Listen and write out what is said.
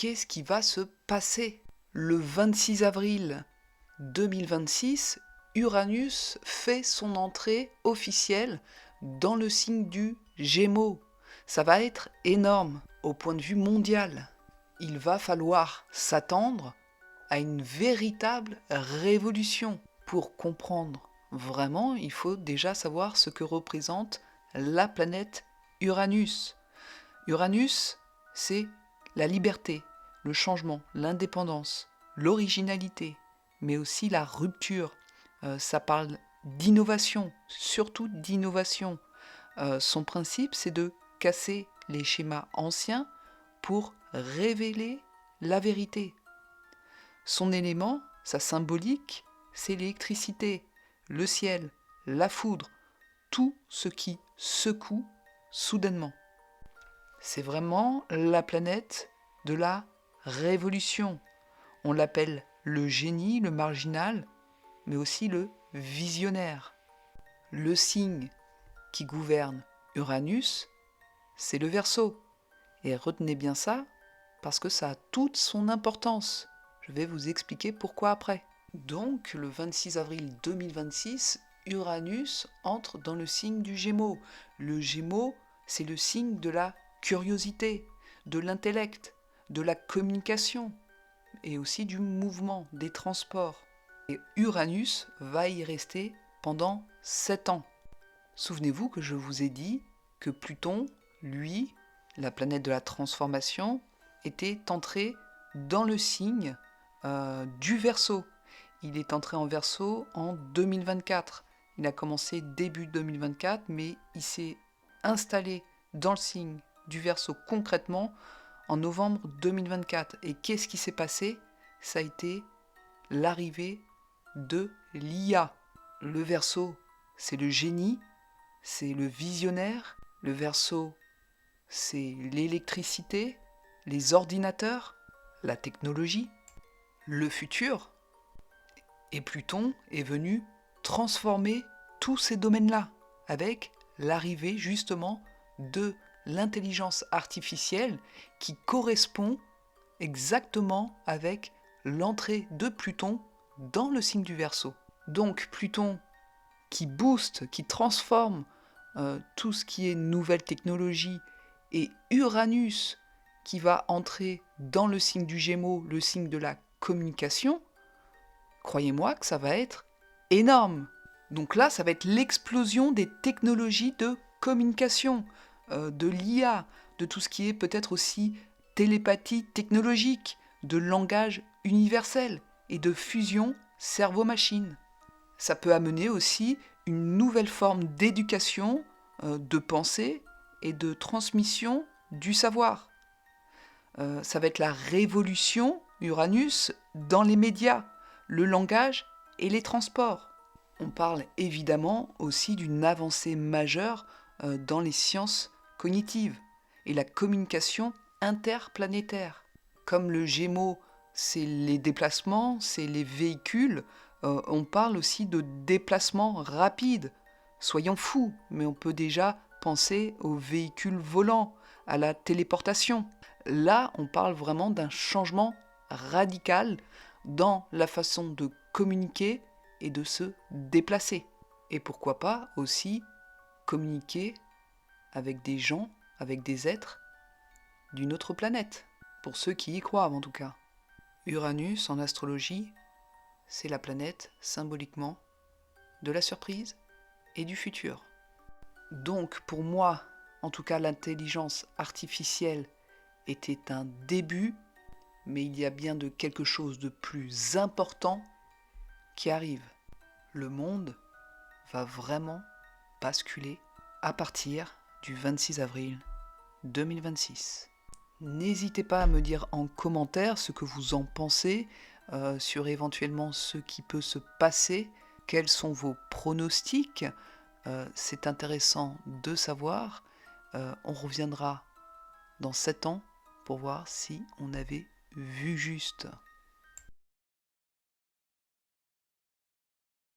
qu'est-ce qui va se passer? Le 26 avril 2026, Uranus fait son entrée officielle dans le signe du Gémeaux. Ça va être énorme au point de vue mondial. Il va falloir s'attendre à une véritable révolution. Pour comprendre vraiment, il faut déjà savoir ce que représente la planète Uranus. Uranus, c'est la liberté, le changement, l'indépendance, l'originalité, mais aussi la rupture. Ça parle d'innovation, surtout d'innovation. Son principe, c'est de casser les schémas anciens pour révéler la vérité. Son élément, sa symbolique, c'est l'électricité, le ciel, la foudre, tout ce qui secoue soudainement. C'est vraiment la planète de la révolution. On l'appelle le génie, le marginal, mais aussi le visionnaire. Le signe qui gouverne Uranus, c'est le Verseau. Et retenez bien ça, parce que ça a toute son importance. Je vais vous expliquer pourquoi après. Donc, le 26 avril 2026, Uranus entre dans le signe du Gémeaux. Le Gémeaux, c'est le signe de la curiosité, de l'intellect, de la communication et aussi du mouvement, des transports. Et Uranus va y rester pendant 7 ans. Souvenez-vous que je vous ai dit que Pluton, lui, la planète de la transformation, était entré dans le signe du Verseau. Il est entré en Verseau en 2024. Il a commencé début 2024, mais il s'est installé dans le signe du Verseau concrètement en novembre 2024. Et qu'est-ce qui s'est passé? Ça a été l'arrivée de l'IA. Le Verseau, c'est le génie, c'est le visionnaire. Le Verseau, c'est l'électricité, les ordinateurs, la technologie, le futur. Et Pluton est venu transformer tous ces domaines-là avec l'arrivée justement de l'intelligence artificielle qui correspond exactement avec l'entrée de Pluton dans le signe du Verseau. Donc Pluton qui booste, qui transforme tout ce qui est nouvelle technologie, et Uranus qui va entrer dans le signe du Gémeaux, le signe de la communication, croyez-moi que ça va être énorme. Donc là, ça va être l'explosion des technologies de communication, de l'IA, de tout ce qui est peut-être aussi télépathie technologique, de langage universel et de fusion cerveau-machine. Ça peut amener aussi une nouvelle forme d'éducation, de pensée et de transmission du savoir. Ça va être la révolution Uranus dans les médias, le langage et les transports. On parle évidemment aussi d'une avancée majeure dans les sciences cognitives et la communication interplanétaire. Comme le Gémeaux, c'est les déplacements, c'est les véhicules, on parle aussi de déplacements rapides. Soyons fous, mais on peut déjà penser aux véhicules volants, à la téléportation. Là, on parle vraiment d'un changement radical dans la façon de communiquer et de se déplacer. Et pourquoi pas aussi communiquer avec des gens, avec des êtres d'une autre planète, pour ceux qui y croient en tout cas. Uranus en astrologie, c'est la planète symboliquement de la surprise et du futur. Donc pour moi, en tout cas l'intelligence artificielle était un début, mais il y a bien de quelque chose de plus important qui arrive. Le monde va vraiment basculer à partir du 26 avril 2026. N'hésitez pas à me dire en commentaire ce que vous en pensez, sur éventuellement ce qui peut se passer, quels sont vos pronostics, c'est intéressant de savoir. On reviendra dans 7 ans pour voir si on avait vu juste.